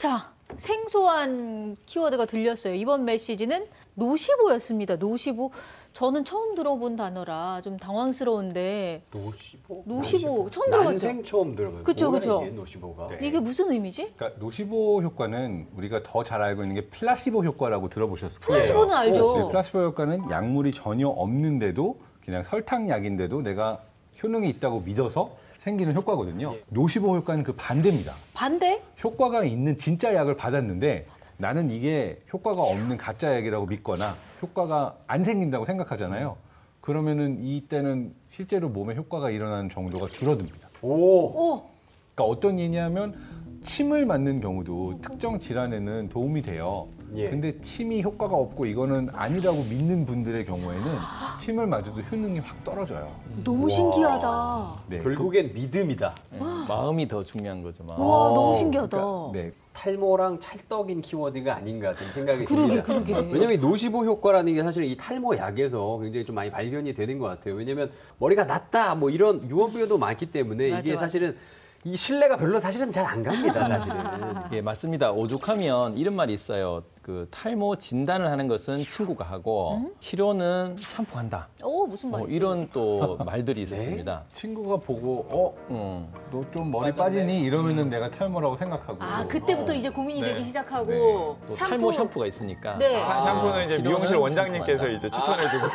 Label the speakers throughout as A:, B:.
A: 자, 생소한 키워드가 들렸어요. 이번 메시지는 노시보였습니다. 노시보. 저는 처음 들어본 단어라 좀 당황스러운데.
B: 노시보?
A: 노시보 처음 들어봤죠?
B: 난생 처음 들어봐요.
A: 그쵸, 그쵸.
B: 이게 노시보가.
C: 네.
A: 이게 무슨 의미지?
C: 그러니까 노시보 효과는 우리가 더 잘 알고 있는 게 플라시보 효과라고 들어보셨을 거예요.
A: 플라시보는 알죠.
C: 네, 플라시보 효과는 약물이 전혀 없는데도 그냥 설탕약인데도 내가 효능이 있다고 믿어서 생기는 효과거든요. 노시보 효과는 그 반대입니다.
A: 반대?
C: 효과가 있는 진짜 약을 받았는데 나는 이게 효과가 없는 가짜 약이라고 믿거나 효과가 안 생긴다고 생각하잖아요. 그러면은 이때는 실제로 몸에 효과가 일어나는 정도가 줄어듭니다.
A: 오.
C: 그러니까 어떤 얘기냐면 침을 맞는 경우도 특정 질환에는 도움이 돼요.
B: 예.
C: 근데 침이 효과가 없고 이거는 아니라고 믿는 분들의 경우에는 침을 맞아도 효능이 확 떨어져요.
A: 너무 신기하다.
C: 네,
B: 결국엔 믿음이다.
D: 마음이 더 중요한 거죠. 마음.
A: 와, 너무 신기하다.
C: 네,
B: 탈모랑 찰떡인 키워드가 아닌가 좀 생각이
A: 그러게,
B: 듭니다.
A: 그러게.
B: 왜냐면 이 노시보 효과라는 게 사실 이 탈모 약에서 굉장히 좀 많이 발견이 되는 것 같아요. 왜냐면 머리가 낫다 뭐 이런 유언비어도 많기 때문에
A: 맞아,
B: 이게
A: 맞아.
B: 사실은 이 신뢰가 별로 사실은 잘 안 갑니다, 사실은.
D: 예, 맞습니다. 오죽하면 이런 말이 있어요. 그 탈모 진단을 하는 것은 친구가 하고 치료는 샴푸가 한다.
A: 오, 무슨 말이지?
D: 이런 또 말들이 있었습니다.
C: 친구가 보고 너 좀 머리
B: 빠졌네.
C: 빠지니? 이러면은 내가 탈모라고 생각하고
A: 아, 그때부터 이제 고민이
E: 네.
A: 되기 시작하고
D: 또
A: 샴푸.
D: 탈모 샴푸가 있으니까.
A: 네.
E: 샴푸는 이제
D: 치료는
E: 미용실 원장님께서
D: 샴푸한다.
E: 이제 추천해주고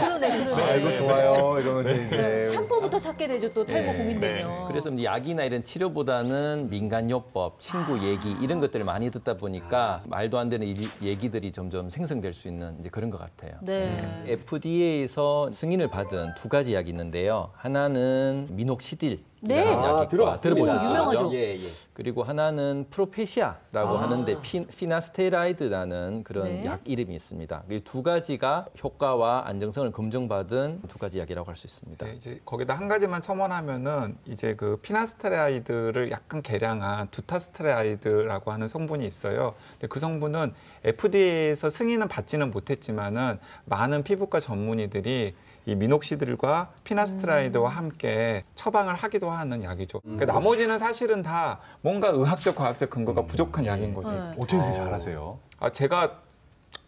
A: 그러네.
C: 아이고 좋아요 이러면서 이제
A: 샴푸부터 찾게 되죠. 또 탈모
C: 네.
A: 고민되면.
D: 그래서 이제 약이나 이런 치료보다는 민간요법, 친구 얘기 이런 것들을 많이 듣다 보니까 말도 안 되는 얘기들이 점점 생성될 수 있는 이제 그런 것 같아요.
A: 네.
D: FDA에서 승인을 받은 두 가지 약이 있는데요. 하나는 미녹시딜.
A: 네.
B: 아, 들어봤습니다.
D: 들어보셨죠?
A: 유명하죠.
B: 예, 예.
D: 그리고 하나는 프로페시아라고 하는데 피나스테라이드라는 그런
A: 네.
D: 약 이름이 있습니다. 이 두 가지가 효과와 안정성을 검증받은 두 가지 약이라고 할 수 있습니다.
E: 네, 이제 거기다 한 가지만 첨언하면은 이제 그 피나스테라이드를 약간 개량한 두타스테라이드라고 하는 성분이 있어요. 근데 그 성분은 FDA에서 승인은 받지는 못했지만은 많은 피부과 전문의들이 이 미녹시딜과 피나스테라이드와 함께 처방을 하기도 하는 약이죠. 그러니까 나머지는 사실은 다 뭔가 의학적, 과학적 근거가 부족한 약인 거지.
A: 네.
C: 어떻게 그렇게 잘하세요?
E: 아, 제가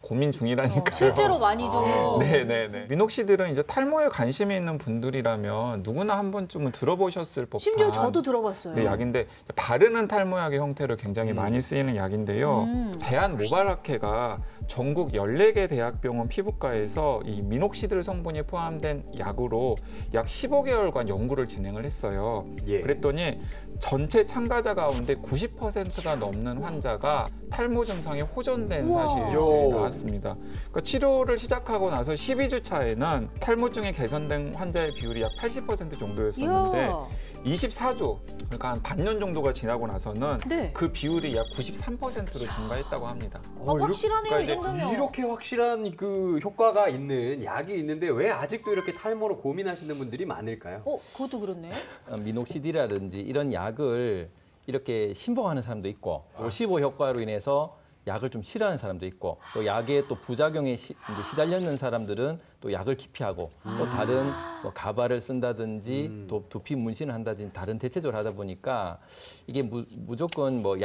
E: 고민 중이라니까요.
A: 실제로 많이 좀.
E: 네네네. 미녹시딜은 이제 탈모에 관심이 있는 분들이라면 누구나 한 번쯤은 들어보셨을 법한
A: 심지어 저도 들어봤어요.
E: 네, 약인데 바르는 탈모약의 형태로 굉장히 많이 쓰이는 약인데요. 대한모발학회가 전국 14개 대학병원 피부과에서 이 미녹시딜 성분이 포함된 약으로 약 15개월간 연구를 진행을 했어요.
B: 예.
E: 그랬더니 전체 참가자 가운데 90%가 넘는 환자가 탈모 증상이 호전된
A: 우와.
E: 사실이
B: 요.
E: 나왔습니다. 그러니까 치료를 시작하고 나서 12주 차에는 탈모증이 개선된 환자의 비율이 약 80% 정도였었는데
A: 이야.
E: 24주, 그러니까 한 반년 정도가 지나고 나서는
A: 네.
E: 그 비율이 약 93%로 증가했다고 합니다.
A: 확실하네요,
B: 그러니까
A: 이
B: 이제
A: 정도면.
B: 이렇게 확실한 그 효과가 있는 약이 있는데 왜 아직도 이렇게 탈모로 고민하시는 분들이 많을까요?
A: 그것도 그렇네.
D: 미녹시딜이라든지 이런 약을 이렇게 신봉하는 사람도 있고 노시보 효과로 인해서 약을 좀 싫어하는 사람도 있고 또 약의 또 부작용에 이제 시달려 있는 사람들은 또 약을 기피하고 또 다른 뭐 가발을 쓴다든지 또 두피 문신을 한다든지 다른 대체적으로 하다 보니까 이게 무조건 뭐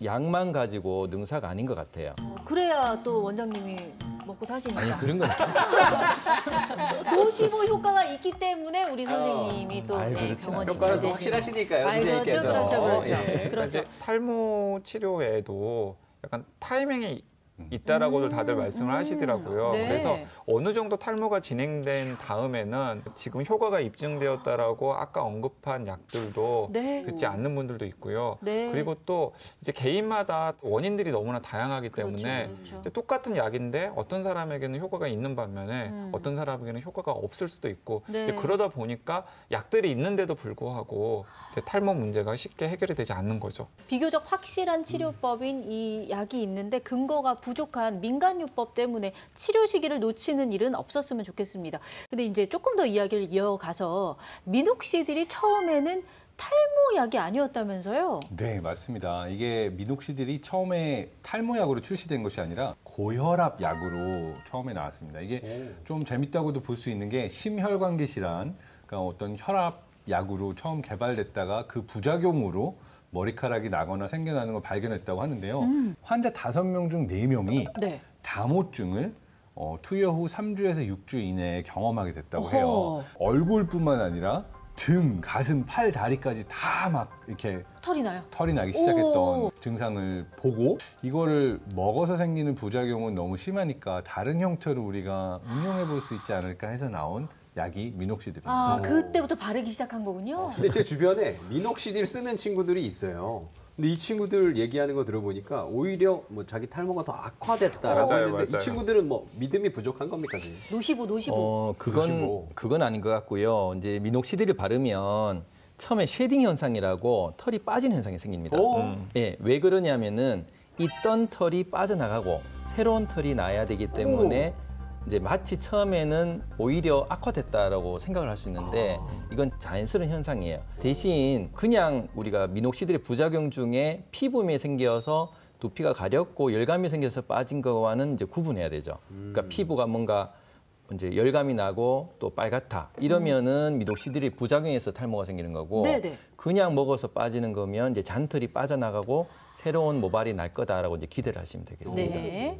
D: 약만 가지고 능사가 아닌 것 같아요.
A: 그래야 또 원장님이 먹고 사시니까.
D: 아니 그런 건
A: 노시보 효과가 있기 때문에 우리 선생님이 또
D: 아이,
A: 네,
D: 그렇진
A: 병원
D: 않죠.
B: 효과는 또
A: 진료되시는.
B: 확실하시니까요,
A: 아이,
B: 선생님께서.
A: 그렇죠.
B: 예.
E: 그러니까 이제 탈모 치료 외에도 약간 타이밍이 있다라고들 다들 말씀을 하시더라고요.
A: 네.
E: 그래서 어느 정도 탈모가 진행된 다음에는 지금 효과가 입증되었다라고 아까 언급한 약들도
A: 네.
E: 듣지 않는 분들도 있고요.
A: 네.
E: 그리고 또 이제 개인마다 원인들이 너무나 다양하기 때문에
A: 그렇죠.
E: 이제 똑같은 약인데 어떤 사람에게는 효과가 있는 반면에 어떤 사람에게는 효과가 없을 수도 있고
A: 네.
E: 이제 그러다 보니까 약들이 있는데도 불구하고 이제 탈모 문제가 쉽게 해결이 되지 않는 거죠.
A: 비교적 확실한 치료법인 이 약이 있는데 근거가 부족한 민간요법 때문에 치료 시기를 놓치는 일은 없었으면 좋겠습니다. 근데 이제 조금 더 이야기를 이어가서 미녹시딜이 처음에는 탈모약이 아니었다면서요?
C: 네, 맞습니다. 이게 미녹시딜이 처음에 탈모약으로 출시된 것이 아니라 고혈압 약으로 처음에 나왔습니다. 이게 좀 재밌다고도 볼 수 있는 게 심혈관계 질환, 그러니까 어떤 혈압 약으로 처음 개발됐다가 그 부작용으로 머리카락이 나거나 생겨나는 걸 발견했다고 하는데요. 환자 5명 중 4명이
A: 네.
C: 다모증을 투여 후 3주에서 6주 이내에 경험하게 됐다고
A: 어허.
C: 해요. 얼굴뿐만 아니라 등, 가슴, 팔, 다리까지 다 막 이렇게
A: 털이 나요.
C: 털이 나기 시작했던
A: 오.
C: 증상을 보고 이거를 먹어서 생기는 부작용은 너무 심하니까 다른 형태로 우리가 응용해 볼 수 있지 않을까 해서 나온 약이 미녹시딜입니다.
A: 아, 그때부터 바르기 시작한 거군요.
B: 근데 제 주변에 미녹시딜 쓰는 친구들이 있어요. 근데 이 친구들 얘기하는 거 들어보니까 오히려 뭐 자기 탈모가 더 악화됐다라고
E: 맞아요,
B: 했는데
E: 맞아요.
B: 이 친구들은 뭐 믿음이 부족한 겁니까? 지금?
A: 노시보.
D: 그건 아닌 것 같고요. 이제 미녹시딜을 바르면 처음에 쉐딩 현상이라고 털이 빠지는 현상이 생깁니다.
B: 오.
D: 예, 왜 그러냐면은 있던 털이 빠져나가고 새로운 털이 나야 되기 때문에 이제 마치 처음에는 오히려 악화됐다라고 생각을 할 수 있는데 이건 자연스러운 현상이에요. 대신 그냥 우리가 미녹시딜의 부작용 중에 피부염이 생겨서 두피가 가렵고 열감이 생겨서 빠진 거와는 이제 구분해야 되죠. 그러니까 피부가 뭔가 이제 열감이 나고 또 빨갛다 이러면은 미녹시딜이 부작용해서 탈모가 생기는 거고
A: 네네.
D: 그냥 먹어서 빠지는 거면 이제 잔털이 빠져나가고 새로운 모발이 날 거다라고 이제 기대를 하시면 되겠습니다.
A: 네.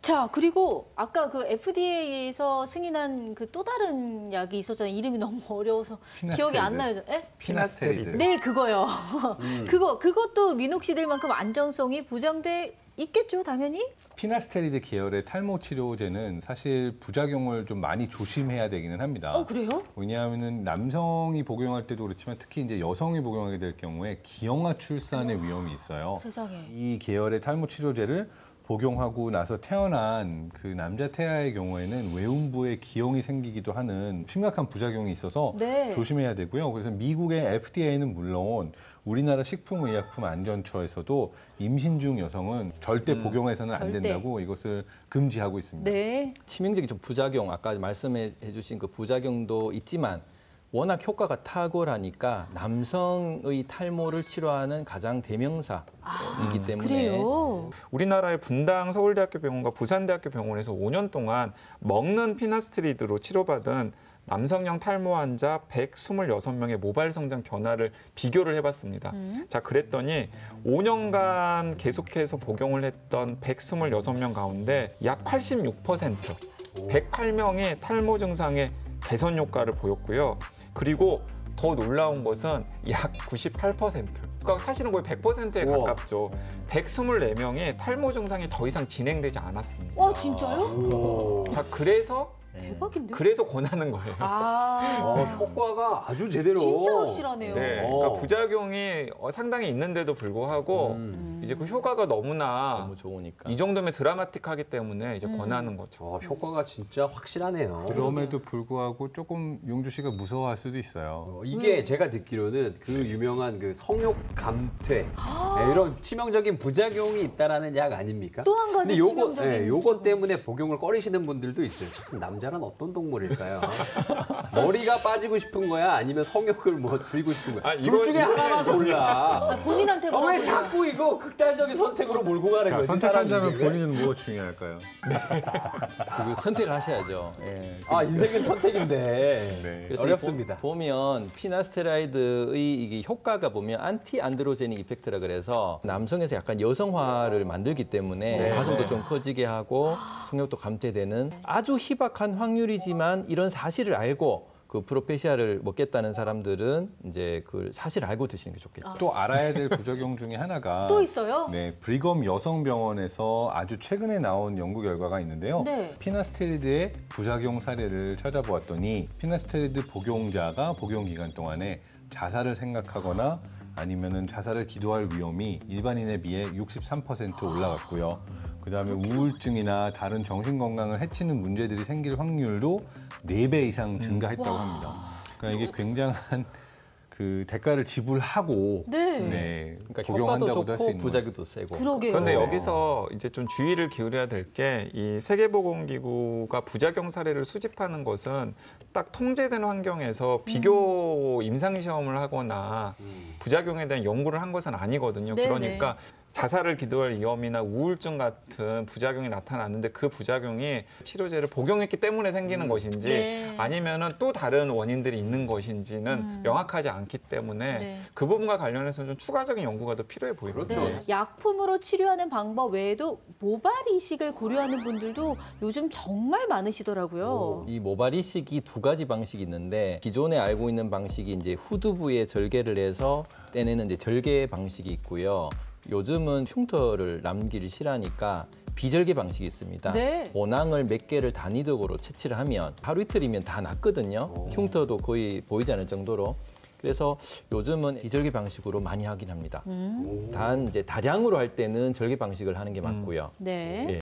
A: 자, 그리고 아까 그 FDA에서 승인한 그 또 다른 약이 있었잖아요. 이름이 너무 어려워서 기억이 안 나요. 예?
E: 피나스테리드.
A: 네, 그거요. 그것도 미녹시딜만큼 안전성이 보장돼 있겠죠, 당연히?
C: 피나스테리드 계열의 탈모 치료제는 사실 부작용을 좀 많이 조심해야 되기는 합니다.
A: 그래요?
C: 왜냐하면 남성이 복용할 때도 그렇지만 특히 이제 여성이 복용하게 될 경우에 기형아 출산의 위험이 있어요.
A: 세상에.
C: 이 계열의 탈모 치료제를 복용하고 나서 태어난 그 남자 태아의 경우에는 외음부에 기형이 생기기도 하는 심각한 부작용이 있어서
A: 네.
C: 조심해야 되고요. 그래서 미국의 FDA는 물론 우리나라 식품의약품안전처에서도 임신 중 여성은 절대 복용해서는 안
A: 절대.
C: 된다고 이것을 금지하고 있습니다.
A: 네.
D: 치명적인 좀 부작용, 아까 말씀해 주신 그 부작용도 있지만 워낙 효과가 탁월하니까 남성의 탈모를 치료하는 가장 대명사이기 때문에
A: 그래요.
E: 우리나라의 분당 서울대학교 병원과 부산대학교 병원에서 5년 동안 먹는 피나스테리드로 치료받은 남성형 탈모 환자 126명의 모발 성장 변화를 비교를 해봤습니다. 자, 그랬더니 5년간 계속해서 복용을 했던 126명 가운데 약 86%, 108명의 탈모 증상의 개선 효과를 보였고요. 그리고 더 놀라운 것은 약 98%. 그러니까 사실은 거의 100%에
B: 우와.
E: 가깝죠. 124명의 탈모 증상이 더 이상 진행되지 않았습니다.
A: 와, 진짜요?
B: 오.
E: 자, 그래서
A: 대박인데?
E: 권하는 거예요.
B: 효과가 아주 제대로.
A: 진짜 확실하네요.
E: 네, 그러니까 부작용이 상당히 있는데도 불구하고 이제 그 효과가 너무나
D: 너무 좋으니까.
E: 이 정도면 드라마틱하기 때문에 이제 권하는 거죠.
B: 효과가 진짜 확실하네요.
C: 그럼에도 불구하고 조금 용주 씨가 무서워할 수도 있어요.
B: 이게 제가 듣기로는 그 유명한 그 성욕 감퇴 네, 이런 치명적인 부작용이 있다라는 약 아닙니까?
A: 또 한 가지
B: 근데
A: 치명적인
B: 요거
A: 부작용.
B: 때문에 복용을 꺼리시는 분들도 있어요. 참 남자란 어떤 동물일까요? 머리가 빠지고 싶은 거야? 아니면 성욕을 뭐 줄이고 싶은 거야?
E: 아,
B: 둘 중에 하나만 골라.
A: 본인한테
B: 왜
A: 뭐라고
B: 자꾸 이거 극단적인 선택으로 몰고 가는
C: 자,
B: 거지?
C: 선택한다면
B: 사람이 지금?
C: 본인은 무엇 중요할까요?
D: 그 선택을 하셔야죠. 예.
B: 아, 인생은 선택인데
C: 네.
D: 그래서
B: 어렵습니다.
D: 보면 피나스테라이드의 이게 효과가 보면 안티 안드로제닉 이펙트라 그래서 남성에서 약간 여성화를 만들기 때문에 가슴도 좀 커지게 하고 성욕도 감퇴되는 아주 희박한 확률이지만 이런 사실을 알고 그 프로페시아를 먹겠다는 사람들은 이제 그 사실을 알고 드시는 게 좋겠죠.
C: 또 알아야 될 부작용 중에 하나가
A: 또 있어요?
C: 네, 브리검 여성병원에서 아주 최근에 나온 연구 결과가 있는데요.
A: 네.
C: 피나스테리드의 부작용 사례를 찾아보았더니 피나스테리드 복용자가 복용 기간 동안에 자살을 생각하거나 아니면은 자살을 기도할 위험이 일반인에 비해 63% 올라갔고요. 그다음에 우울증이나 다른 정신 건강을 해치는 문제들이 생길 확률도 4배 이상 증가했다고 합니다. 그러니까 이게 굉장한 그 대가를 지불하고
A: 네.
D: 그러니까 효과도
C: 복용한다고도 할 수
D: 좋고
C: 있는
D: 부작용도 세고.
A: 그러게요.
E: 그런데 여기서 이제 좀 주의를 기울여야 될 게 이 세계보건기구가 부작용 사례를 수집하는 것은 딱 통제된 환경에서 비교 임상시험을 하거나 부작용에 대한 연구를 한 것은 아니거든요.
A: 네네.
E: 그러니까 자살을 기도할 위험이나 우울증 같은 부작용이 나타났는데 그 부작용이 치료제를 복용했기 때문에 생기는 것인지
A: 네.
E: 아니면은 또 다른 원인들이 있는 것인지는 명확하지 않기 때문에
A: 네.
E: 그 부분과 관련해서 좀 추가적인 연구가 더 필요해 보입니다.
B: 그렇죠.
A: 네. 약품으로 치료하는 방법 외에도 모발 이식을 고려하는 분들도 요즘 정말 많으시더라고요.
D: 이 모발 이식이 두 가지 방식이 있는데 기존에 알고 있는 방식이 이제 후두부에 절개를 해서 떼내는 이제 절개 방식이 있고요. 요즘은 흉터를 남기를 싫어하니까 비절개 방식이 있습니다.
A: 네.
D: 원앙을 몇 개를 단위적으로 채취를 하면 하루 이틀이면 다 낫거든요. 흉터도 거의 보이지 않을 정도로. 그래서 요즘은 비절개 방식으로 많이 하긴 합니다. 단 이제 다량으로 할 때는 절개 방식을 하는 게 맞고요.
A: 네.
D: 예.